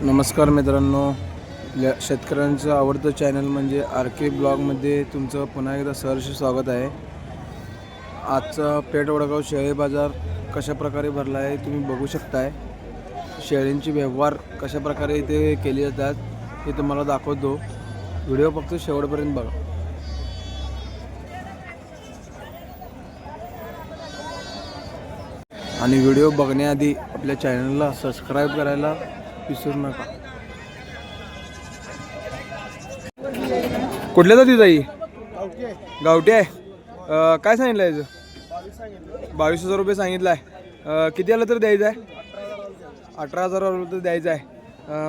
नमस्कार मित्रांनो, शेतकऱ्यांचं आवडतं चॅनल म्हणजे आर के ब्लॉगमध्ये तुमचं पुन्हा एकदा सहर्ष स्वागत आहे। आजचा पेठ वडगाव शेळी बाजार कशा प्रकारे भरला आहे तुम्ही बघू शकताय। शेळींचे व्यवहार कशा प्रकारे इथे केले जातात हे तुम्हाला दाखवतो। व्हिडिओ फक्त शेवटपर्यंत बघा आणि व्हिडिओ बघण्याआधी आपल्या चॅनलला सबस्क्राइब करायला विसरू नका। कुठल्या जाती जाई? गावठी आहे। काय सांगितलं याचं? 22,000 रुपये सांगितलं आहे। किती आलं तर द्यायचं आहे? 18,000 रुपये तर द्यायचं आहे।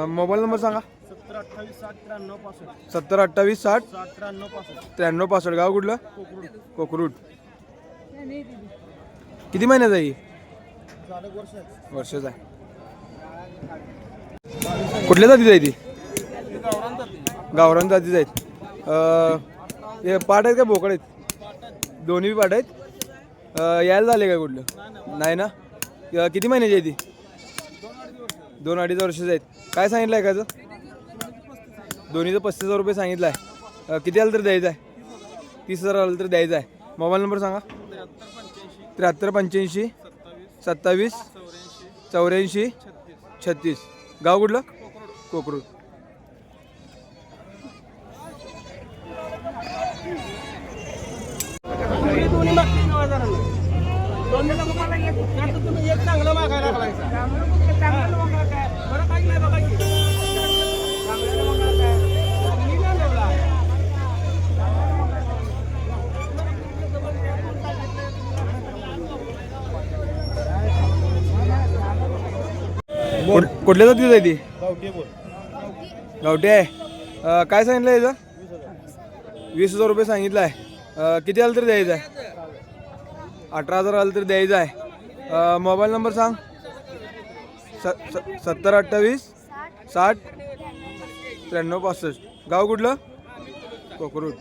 मोबाईल नंबर सांगा। 702860 गाव कुठलं? कोकरूड। किती महिन्याचं आहे? वर्षाचं आहे। कुठल्या जातीचं आहे ती? गावरान जातीचं आहेत। हे पाट आहेत का बोकड आहेत? दोन्ही पाट आहेत। यायला झाले का कुठलं? नाही ना। किती महिन्याची आहे ती? 2-2.5 वर्षाचे आहेत। काय सांगितलं आहे काचं? दोन्हीचं 35,000 रुपये सांगितलं आहे। किती आलं तर द्यायचं आहे? 30,000 आलं तर द्यायचं आहे। मोबाईल नंबर सांगा। 7385 27 84 36 गाव कुठलं? कोकरूड। कुठल्या जातीची आहे ती? गावठी आहे। काय सांगितलं याचं? 20,000 रुपये सांगितलं आहे। किती आलं तर द्यायचं आहे? 18,000 आलं तर द्यायचं आहे। मोबाईल नंबर सांग। 7028 60 93 65 गाव कुठलं? कोकरूड।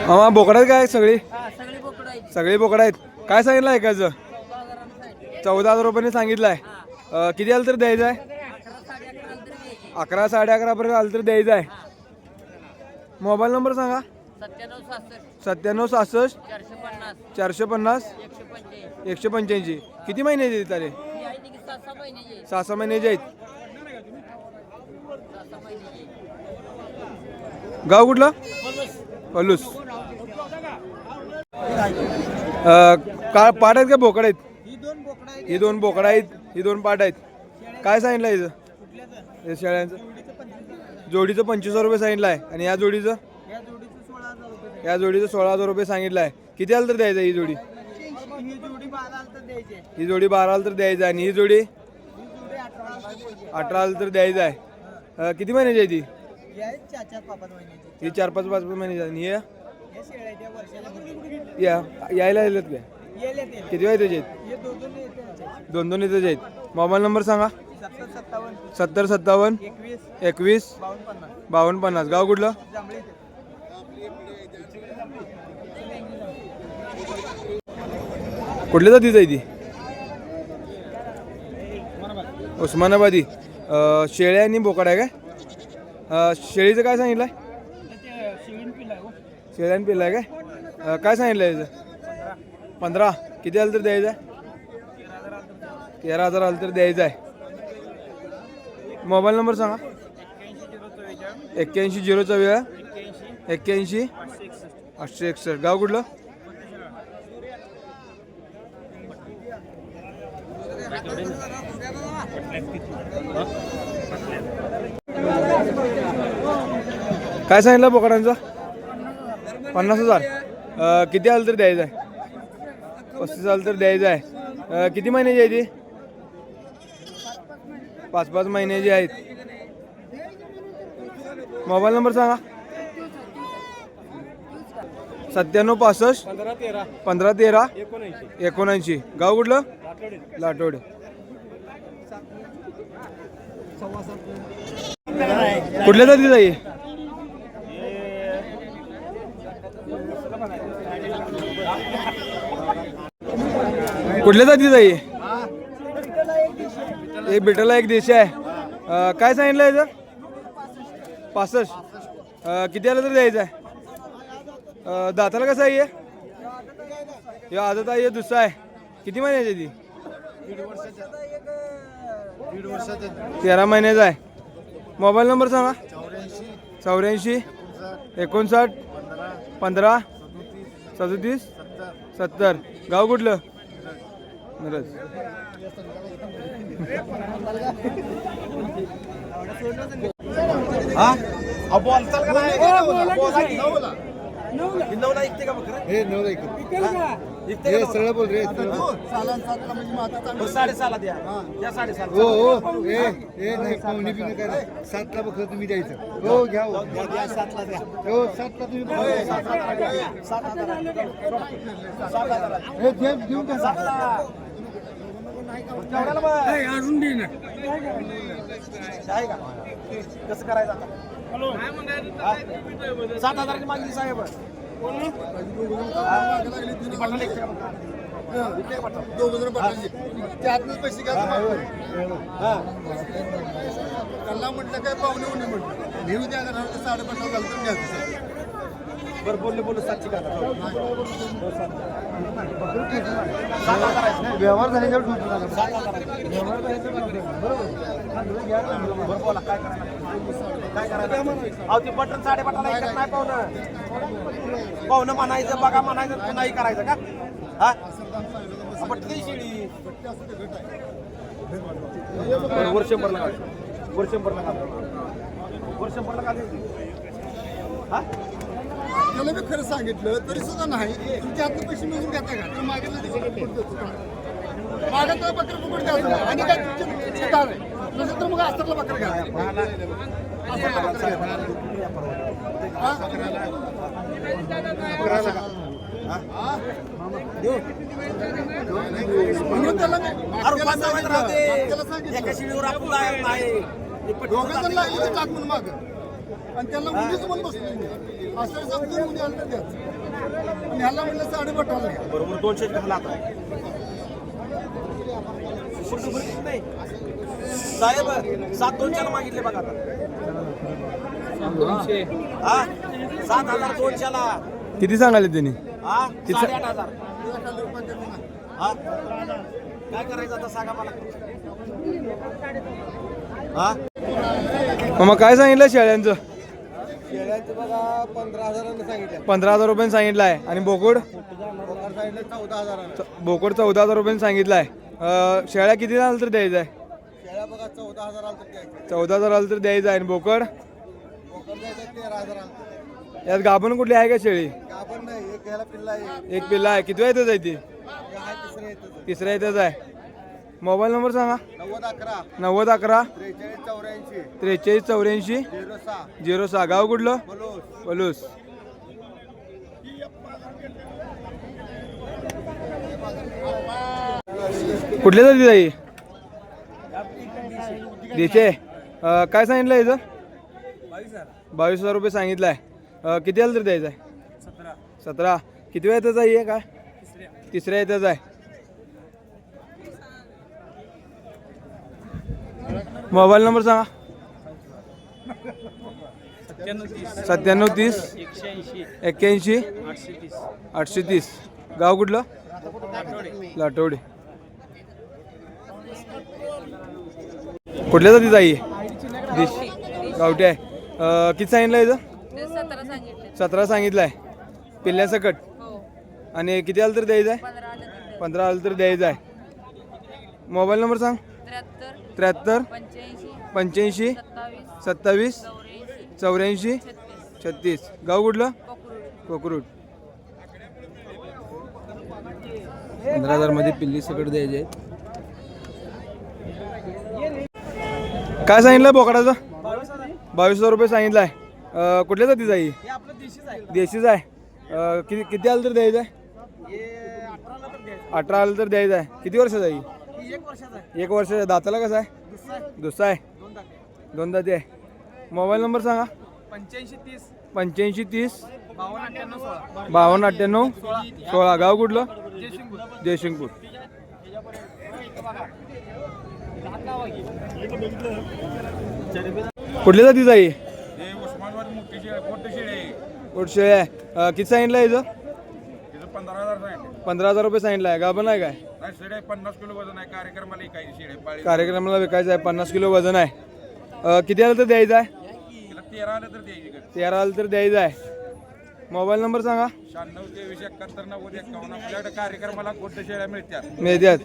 मामा बोकडं आहेत काय? सगळी बोकडं आहेत। काय सांगितलं आहे एकाचं? 14,000 रुपयाने सांगितलं आहे। किती आलं तर द्यायचं आहे? 11 11:30 पर्यंत आलं तर द्यायचं आहे। मोबाईल नंबर सांगा। 9766 450 185 किती महिन्याचे आहेत तारे? 6 महिन्याचे आहेत। गाव कुठलं? पलूस। का पाट आहेत का बोकड आहेत? ही दोन बोकड आहेत, ही दोन पाट आहेत। काय सांगितलं याचं? हे शेळ्यांचं जोडीचं 25,000 रुपये सांगितलं आहे। आणि या जोडीचं 16,000 रुपये सांगितलं आहे। किती आलं तर द्यायचं? ही जोडी 12 आलं तर द्यायचं आहे। आणि ही जोडी 18 आलं तर द्यायचं आहे। किती महिन्याची आहे ती? ही 4-5 महिन्याची। आणि यायला येतात काय? किती वेळ त्याचे आहेत? 2 इथेच आहेत। मोबाईल नंबर सांगा। 7057 21 52 50 गाव कुठलं? कुठल्या जातीचं आहे ती? उस्मानाबादी। शेळ्या आणि बोकड आहे काय? शेळीचं काय सांगितलं आहे? शेळ्यान पिल्ला आहे काय? काय सांगितलं याचं? 15 किती आलं तर द्यायचं आहे? 13,000 आलं तर द्यायचं आहे। मोबाईल नंबर सांगा। 81 81 861 गाव कुठलं? काय सांगितलं बोकडांचं? 50,000। किती आलं तर द्यायचं आहे? 35 आलं तर द्यायचं आहे। किती महिन्याची आहे ती? 5-5 महिन्याची आहेत। मोबाईल नंबर सांगा। 9765 1513 79 गाव कुठलं? लाटोड। कुठल्या जातीचं आहे? कुठल्या जातीचा आहे? एक बिटला एक देशी आहे. काय सांगितलं याचं? 65. किती आलं तर द्यायचं आहे? दाताला कसं आहे? हे आदत आहे, दुसरा आहे. किती महिन्याची ती? 13 महिन्याचा आहे. मोबाईल नंबर सांगा. 84 59 15 37 70. गाव कुठलं? मिरज. सरळ बोल रे. 7.5 द्या. या 7.5. हो हो. नाही पाहुणे बिने काय नाही. 7ला बघलं तुम्ही द्यायचं. हो घ्या हो. 7ला द्या. हो 7ला तुम्ही घेऊन द्या. अजून दे ना. आहे का? कसं करायचं आता? 7,000ची मागणी साहेब. त्यातनंच पैसे घ्या. त्यांना म्हटलं काय पाहुणे म्हणे म्हटलं नेहमी द्या 5.5 झालं तर घ्यायचं. बरं बोलले 7ची का? व्यवहार झाल्याच्यावर बरं बोला काय करायला? अहो ते बटन 5.5ला ऐकत नाही पाहुणं म्हणायचं बघा म्हणायचं नाही करायचं का? हा पटली शिडी वर्षभरला हा त्याला मी खरं सांगितलं तरी सुद्धा नाही. तुमच्या हातून पैसे मिळून घेता का? तर मागितलं मागत बकर फुकट द्यायचं आणि काय तुमचे आहे नसेल तर मग अस्तातला बकर घ्या. म्हणून त्याला एका शिडीवर आपण नाही दोघं जण लागले तर टाक म्हणून माग आणि त्याला मुलीच म्हणून बसले असं समजून मुली आलं तर द्यायचं. आणि ह्याला म्हणलं 5.5 बरोबर 200 घाला आता साहेब 7,200 मागितले बघा आता. 7,200ला. किती सांगाले त्यांनी? 8,500. हा काय करायचं आता सांगा मला. हा मग काय सांगितलं शेळ्यांचं? शेळ्यांचं बघा 15,000 सांगितलं. 15,000 रुपयांनी सांगितलं आहे. आणि बोकड? सांगितलं 14,000. बोकड 14,000 रुपयांनी सांगितलं आहे. शेळ्या किती झालं तर द्यायचं आहे? शेळ्या बघा 14,000 आलं तर द्यायचं. 14,000 आलं तर द्यायचं आहे. आणि बोकड? बोकड द्यायचं 13,000. यात गाभण कुठली आहे का शेळी? आपण नाही एक घ्यायला पिल्ला आहे. एक पिल्ला आहे. किती येतच आहे ती? तिसरं येतं. तिसऱ्या येतच आहे. मोबाईल नंबर सांगा. 9011 9011 4384 4384 06 06. गाव कुठलं? बोलो. पलूस. कुठल्या जाती जाई? देशे. काय सांगितलं याचं? 22,000 रुपये सांगितलं आहे. किती आलं तर द्यायचं आहे? 17. किती वेळ येतच आहे काय? तिसऱ्या येतच आहे. मोबाईल नंबर सांगा. 9730 81 830. गाव कुठलं? लाटवडे. कुठल्या जाती जाई? गावठी आहे. किती सांगितलं याचं? 17 सांगितलं आहे. पिल्ल्यासकट. आणि किती आलं तर द्यायचं आहे? 15 आलं तर द्यायचं आहे. मोबाईल नंबर सांग. 73 85 27 84 36. गाव कुठलं? कोकरूड. 15,000 मध्ये पिल्ली सकट द्यायचे आहेत. काय सांगितलं बोकडाचं? 22,000 रुपये सांगितलं आहे. कुठल्या जातीचं आहे? देशीच आहे. किती आलं तर द्यायचं आहे? 18 आलं तर द्यायचं आहे. किती वर्षाचा आहे? 1 वर्षाचा. दाताला कसं आहे? दुसरा आहे. 2 दाती आहे. मोबाईल नंबर सांगा. 8530 5298 16. गाव कुठलं? जयसिंगपूर. कुठल्या जातीचं आहे हे उस्मानाबाद मोठी शेळी मोठी शेळी आहे. कुठचे आहे किती सांगितलं आहे याचं तिथं 15,000 सांगितले. 15,000 रुपये सांगितलं आहे गाभण आहे काय नाही शेळी आहे 50 किलो वजन आहे. कार्यक्रमाला काही शेळी आहे. पाळी कार्यक्रमाला विकायचं आहे 50 किलो वजन आहे किती आलं तर द्यायचं आहे तिला 13 आलं तर द्यायची का? 13 आलं तर द्यायचं आहे मोबाईल नंबर सांगा 96 23 71 90 51. आपल्याकडे कार्यक्रमाला गोड्ड शेळ्या मिळतात. मिळत्यात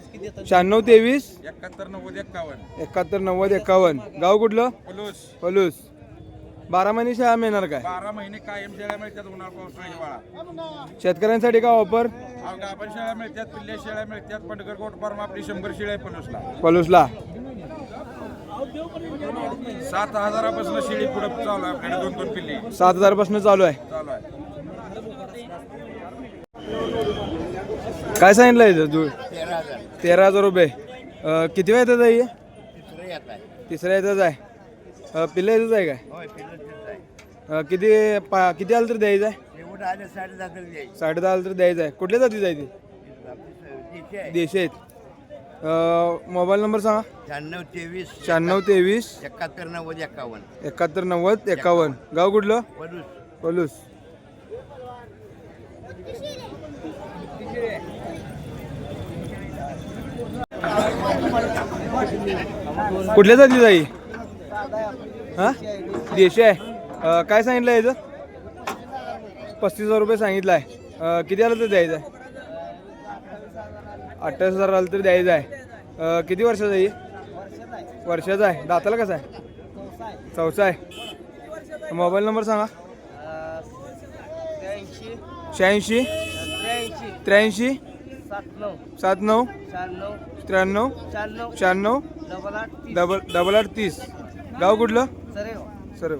96 23 71 90 51. 71 90 51 गाव कुठलं पलूस पलूस 12 महिने शाळा मिळणार काय 12 महिने कायम शेळ्या मिळतात. उन्हाळा पावसाळा हिवाळा शेतकऱ्यांसाठी का ऑफर गाभण शेळ्या मिळतात. पिल्ले शेळ्या मिळतात. पंढरपूर गोट फार्म आपली 100 शेळ्या आहे पलूसला. पलूसला 7,000 शेळी पुढे चालू आहे. आपल्याकडे 2-2 पिल्ले 7,000 पासून चालू आहे चालू आहे. काय सांगितलं याचं जुळ 13,000 रुपये किती वेळ येतात आहे तिसऱ्या येतच आहे पिल्ला येतच आहे काय किती आलं तर द्यायचं आहे 10.5 आलं तर द्यायचं आहे कुठल्या जातीचं आहे ती देशी आहेत मोबाईल नंबर सांगा 96 23 96 23 71 90 51. 71 90 51 गाव कुठलं पलूस कुठल्या जातीचं आहे हा देशी आहे काय सांगितलं याचं 35,000 रुपये सांगितलं आहे किती आलं तर द्यायचं आहे 28,000 आलं तर द्यायचं आहे किती वर्षाचं आहे वर्षाचा आहे दाताला कसं आहे चौसा आहे मोबाईल नंबर सांगा 86 83 79 93 96 888 30 गाव कुठलं सर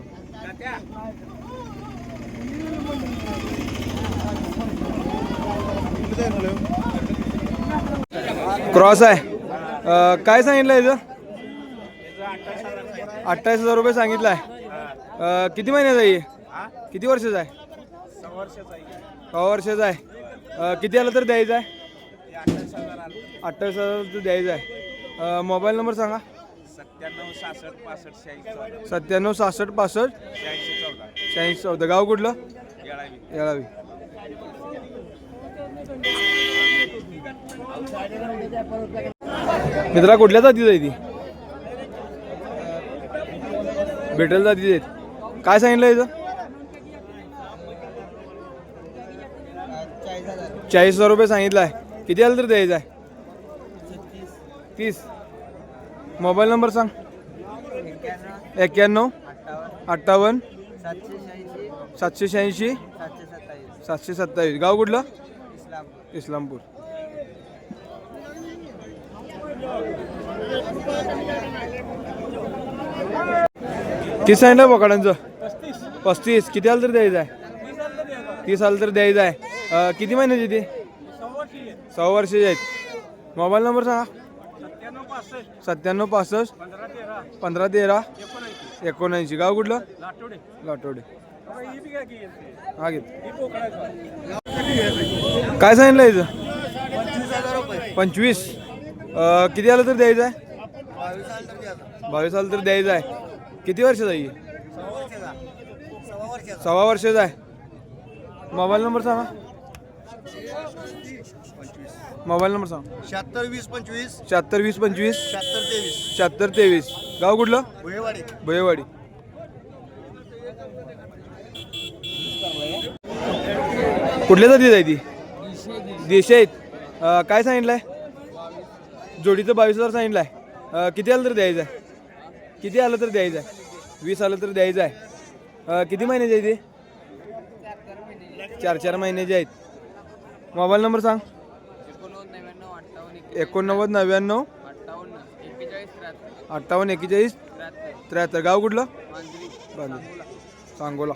क्रॉस आहे काय सांगितलं याचं 28,000 रुपये सांगितलं आहे किती महिन्याचा आहे किती वर्षाचा आहे 6 वर्षाचा आहे किती आलं तर द्यायचं आहे 28,000 तर द्यायचं आहे मोबाईल नंबर सांगा 97 66 65 86 14 गाव कुठलं येळावी मित्रा कुठल्या जातीचं आहे ती भेटेल जातीचे आहेत काय सांगितलं याचं 40,000 रुपये सांगितलं आहे किती आलं तर द्यायचं आहे 30 मोबाईल नंबर सांग 91 58 786 727 गाव कुठलं इस्लामपूर किती सांगितलं बोकाडांचं 35 किती आलं तर द्यायचं आहे 30 आलं तर द्यायचं आहे किती महिन्याची ती 6 वर्षाची आहेत मोबाईल नंबर सांगा 97 65 15 13 79 गाव कुठलं लाटोडे हा घेत काय सांगितलं याचं 25 किती आलं तर द्यायचं आहे 22 आलं तर द्यायचं आहे किती वर्षाचा आहे 6 वर्षाचा आहे मोबाईल नंबर सांगा मोबाईल नंबर सांगा 76 20 25 76 20 25 76 23 76 23 गाव कुठलं भुयेवाडी. भुयेवाडी कुठल्या जातीची आहे ती देशी आहेत काय सांगितलं आहे जोडीचं 22,000 सांगितलं आहे किती आलं तर द्यायचं आहे किती आलं तर द्यायचं आहे 20 आलं तर द्यायचं आहे किती महिन्याची आहे ती 4 महिन्याचे आहेत मोबाईल नंबर सांग 89 99 58 41 73 गाव कुठलं सांगोला